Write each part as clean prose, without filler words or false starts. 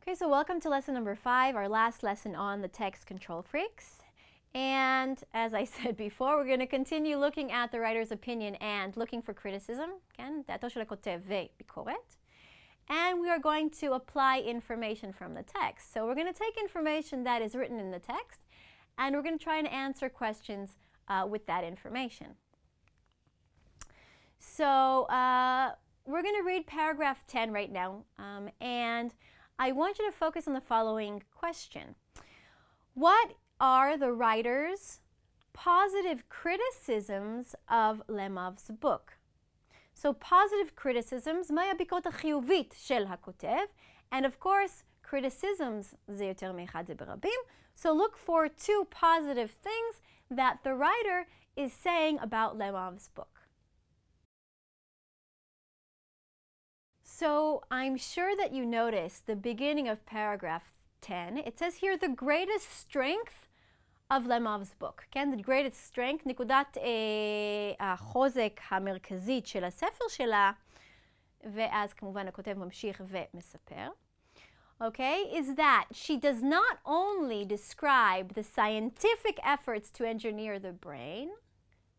Okay, so welcome to lesson number 5, our last lesson on the text control freaks. And as I said before, we're going to continue looking at the writer's opinion and looking for criticism. כן, דעתו של הכותב וביקורת. And we are going to apply information from the text. So we're going to take information that is written in the text, and we're going to try and answer questions with that information. So we're going to read paragraph 10 right now, and I want you to focus on the following question. What are the writer's positive criticisms of למאב's book? So positive criticisms, מהי הביקורת החיובית של הכותב? And of course, criticisms זה יותר מאחד, זה ברבים. So look for 2 positive things that the writer is saying about למאב's book. So I'm sure that you noticed the beginning of paragraph 10. It says here the greatest strength of למאב's book. כן? The greatest strength, נקודת החוזק המרכזית של הספר שלה, ואז כמובן הכותב ממשיך ומספר. Okay, is that she does not only describe the scientific efforts to engineer the brain,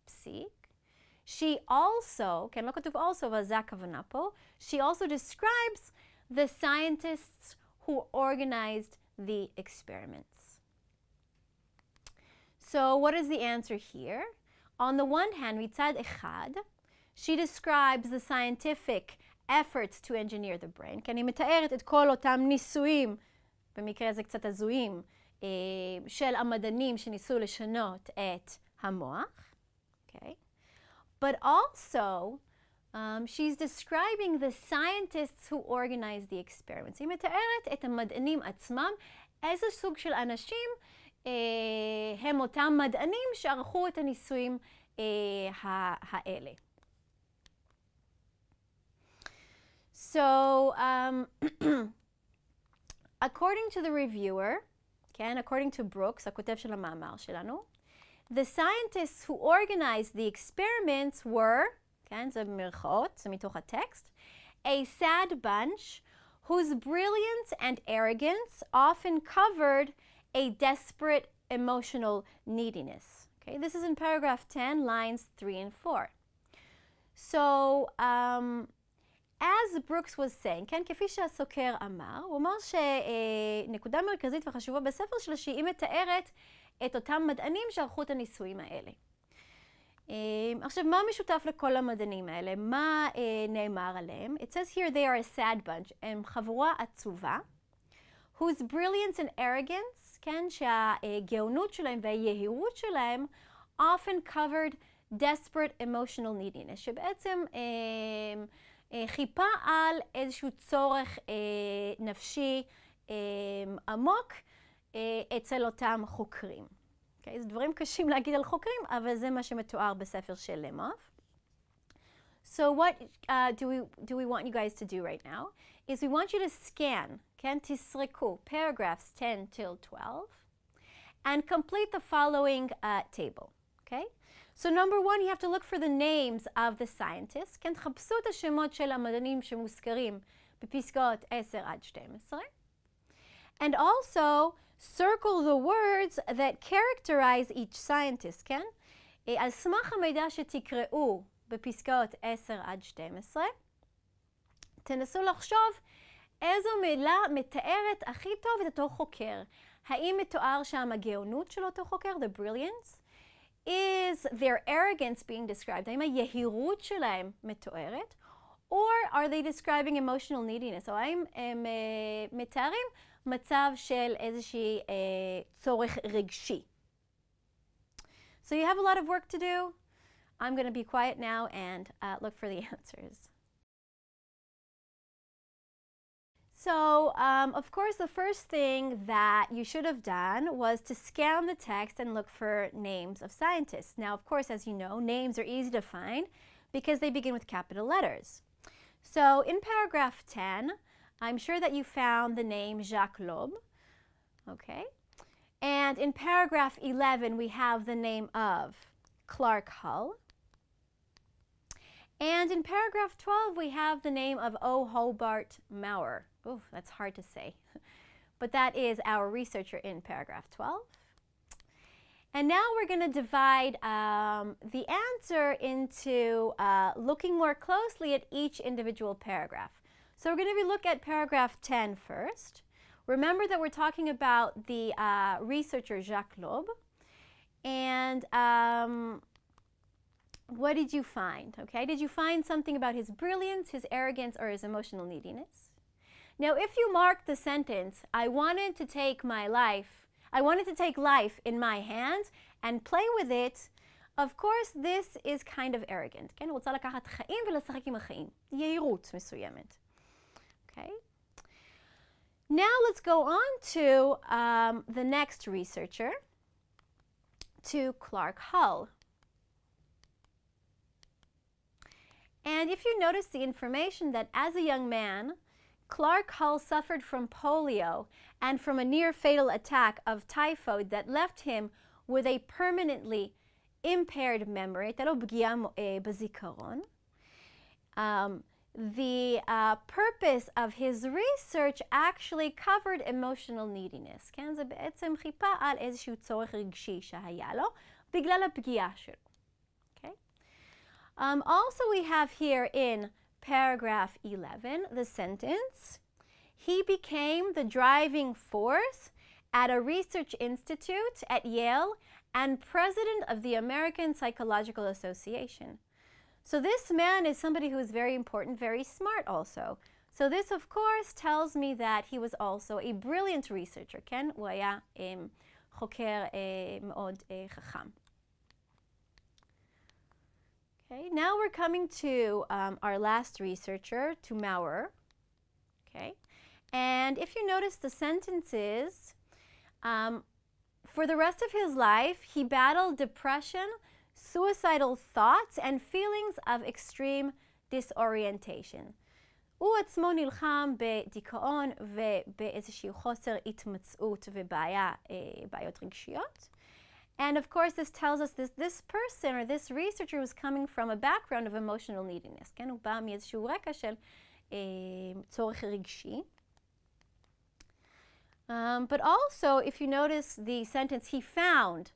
פסיק, she also, כן, לא כתוב also, אבל זה הכוונה פה, she also describes the scientists who organized the experiments. So what is the answer here? On the one hand, מצד אחד, she describes the scientific efforts to engineer the brain, כי אני מתארת את כל אותם ניסויים, במקרה הזה קצת הזויים, של המדענים שניסו לשנות את המוח. Okay. But also, she's describing the scientists who organized the experiments. היא מתארת את המדענים עצמם, איזה סוג של אנשים הם אותם מדענים שערכו את הניסויים האלה. So, according to the reviewer, כן, according to Brooks, הכותב של המאמר שלנו, the scientists who organized the experiments were, כן, זה במרכאות, זה מתוך הטקסט, a sad bunch whose brilliance and arrogance often covered a desperate emotional neediness. Okay, this is in paragraph 10, lines 3 and 4. So, as Brooks was saying, כן, כפי שהסוקר אמר, הוא אמר שנקודה מרכזית וחשובה בספר שלו שהיא מתארת את אותם מדענים שערכו את הניסויים האלה. עכשיו, מה משותף לכל המדענים האלה? מה נאמר עליהם? It says here they are a sad bunch. הם חבורה עצובה, whose brilliance and arrogance, כן, שהגאונות שלהם והיהירות שלהם often covered desperate emotional neediness, שבעצם חיפה על איזשהו צורך נפשי עמוק אצל אותם חוקרים. Okay, זה דברים קשים להגיד על חוקרים, אבל זה מה שמתואר בספר של למאב. So what do we want you guys to do right now is we want you to scan, כן, תסרקו, paragraphs 10 till 12, and complete the following table. Okay? So number 1, you have to look for the names of the scientists. כן, תחפשו את השמות של המדענים שמוזכרים בפסקאות 10 עד 12. And also, circle the words that characterize each scientist, כן? על סמך המידע שתקראו בפסקאות 10 עד 12, תנסו לחשוב איזו מילה מתארת הכי טוב את אותו חוקר. האם מתואר שם הגאונות של אותו חוקר, the brilliance? Is their arrogance being described? האם היהירות שלהם מתוארת? Or are they describing emotional neediness? או האם הם מתארים מצב של איזושהי צורך רגשי? So you have a lot of work to do. I'm going to be quiet now and look for the answers. So, of course, the first thing that you should have done was to scan the text and look for names of scientists. Now, of course, as you know, names are easy to find because they begin with capital letters. So, in paragraph 10, I'm sure that you found the name Jacques Loeb, okay? And in paragraph 11, we have the name of Clark Hull. And in paragraph 12, we have the name of O. Hobart Maurer, Oof, that's hard to say. But that is our researcher in paragraph 12. And now we're going to divide the answer into looking more closely at each individual paragraph. So we're going to look at paragraph 10 first. Remember that we're talking about the researcher Jacques Loeb. And what did you find? Okay, did you find something about his brilliance, his arrogance, or his emotional neediness? Now, if you mark the sentence, I wanted to take life in my hands and play with it, of course, this is kind of arrogant. כן? רוצה לקחת חיים ולשחק עם החיים. יהירות מסוימת. Okay? Now let's go on to the next researcher, to Clark Hull. And if you notice the information that as a young man, Clark Hull suffered from polio and from a near-fatal attack of typhoid that left him with a permanently impaired memory. הייתה לו פגיעה בזיכרון. The purpose of his research actually covered emotional neediness. כן? זה בעצם חיפה על איזשהו צורך רגשי שהיה לו בגלל הפגיעה שלו. Okay? Also we have here in paragraph 11, the sentence, he became the driving force at a research institute at Yale and president of the American Psychological Association. So this man is somebody who is very important, very smart also. So this, of course, tells me that he was also a brilliant researcher, כן? הוא היה חוקר מאוד חכם. Okay, now we're coming to our last researcher, to Maurer. Okay, and if you notice the sentences, for the rest of his life, he battled depression, suicidal thoughts, and feelings of extreme disorientation. הוא עצמו נלחם בדיכאון ובאיזשהו חוסר התמצאות ובעיות רגשיות. And of course, this tells us this person or this researcher was coming from a background of emotional neediness. כן? הוא בא מאיזשהו רקע של צורך רגשי. But also, if you notice the sentence, he found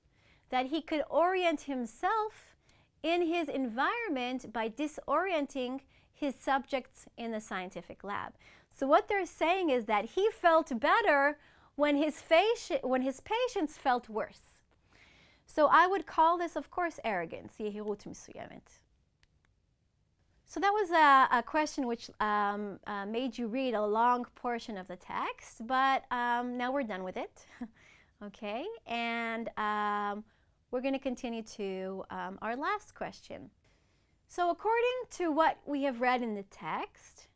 that he could orient himself in his environment by disorienting his subjects in the scientific lab. So what they're saying is that he felt better when his patients felt worse. So I would call this, of course, arrogance, יהירות מסוימת. So that was a question which made you read a long portion of the text, but now we're done with it. Okay, and we're going to continue to our last question. So according to what we have read in the text,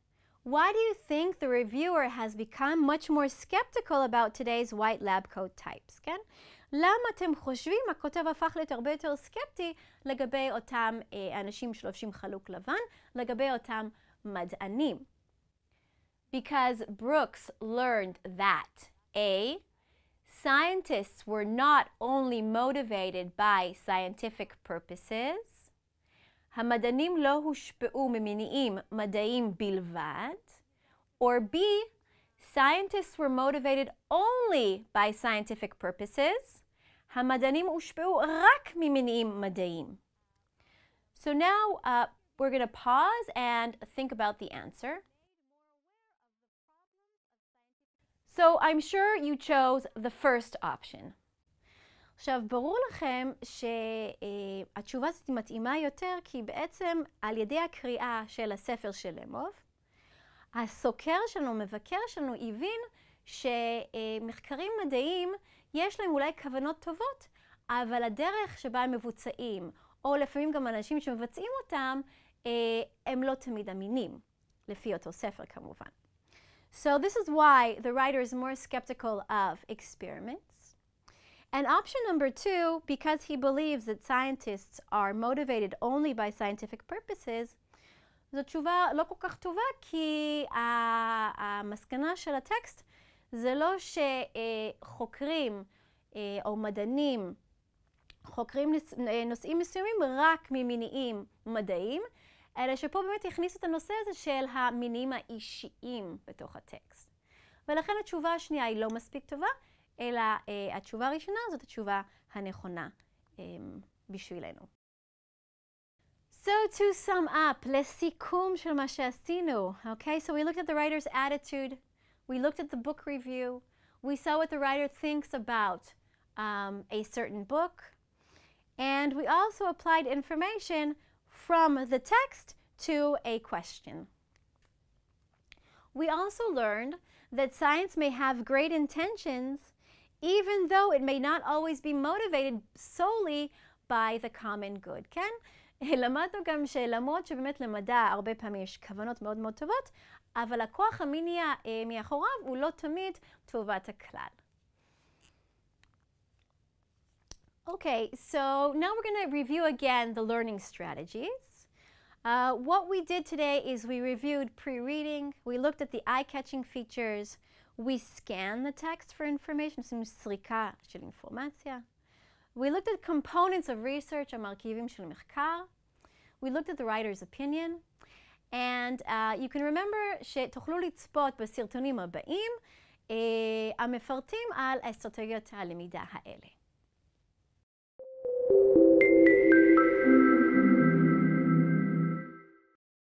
why do you think the reviewer has become much more skeptical about today's white lab coat types? כן? למה אתם חושבים הכותב הפך להיות הרבה יותר סקפטי לגבי אותם אנשים שלובשים חלוק לבן, לגבי אותם מדענים? Because Brooks learned that A, scientists were not only motivated by scientific purposes, המדענים לא הושפעו ממניעים מדעיים בלבד, or B, scientists were motivated only by scientific purposes, המדענים הושפעו רק ממניעים מדעיים. So now we're going to pause and think about the answer. So I'm sure you chose the first option. עכשיו, ברור לכם שהתשובה הזאת מתאימה יותר, כי בעצם על ידי הקריאה של הספר של למוב, הסוקר שלנו, מבקר שלנו, הבין שמחקרים מדעיים יש להם אולי כוונות טובות, אבל הדרך שבה הם מבוצעים, או לפעמים גם אנשים שמבצעים אותם, הם לא תמיד אמינים, לפי אותו ספר כמובן. So this is why the writer is more skeptical of experiments. And option number 2, because he believes that scientists are motivated only by scientific purposes, זו תשובה לא כל כך טובה, כי המסקנה של הטקסט זה לא שחוקרים או מדענים חוקרים נושאים מסוימים רק ממניעים מדעיים, אלא שפה באמת הכניסו את הנושא הזה של המינים האישיים בתוך הטקסט. ולכן התשובה השנייה היא לא מספיק טובה, אלא התשובה הראשונה זאת התשובה הנכונה בשבילנו. So to sum up, לסיכום של מה שעשינו, okay? So we looked at the writer's attitude, we looked at the book review, we saw what the writer thinks about a certain book, and we also applied information from the text to a question. We also learned that science may have great intentions, even though it may not always be motivated solely by the common good, כן? למדנו גם שלמרות שבאמת למדע הרבה פעמים יש כוונות מאוד מאוד טובות, אבל הכוח המניע מאחוריו הוא לא תמיד טובת הכלל. Okay, so now we're going to review again the learning strategies. What we did today is we reviewed pre-reading, we looked at the eye-catching features, we scanned the text for information, עשינו סריקה של אינפורמציה. We looked at components of research, המרכיבים של מחקר. We looked at the writer's opinion. And you can remember שתוכלו לצפות בסרטונים הבאים המפרטים על אסטרטגיות הלמידה האלה.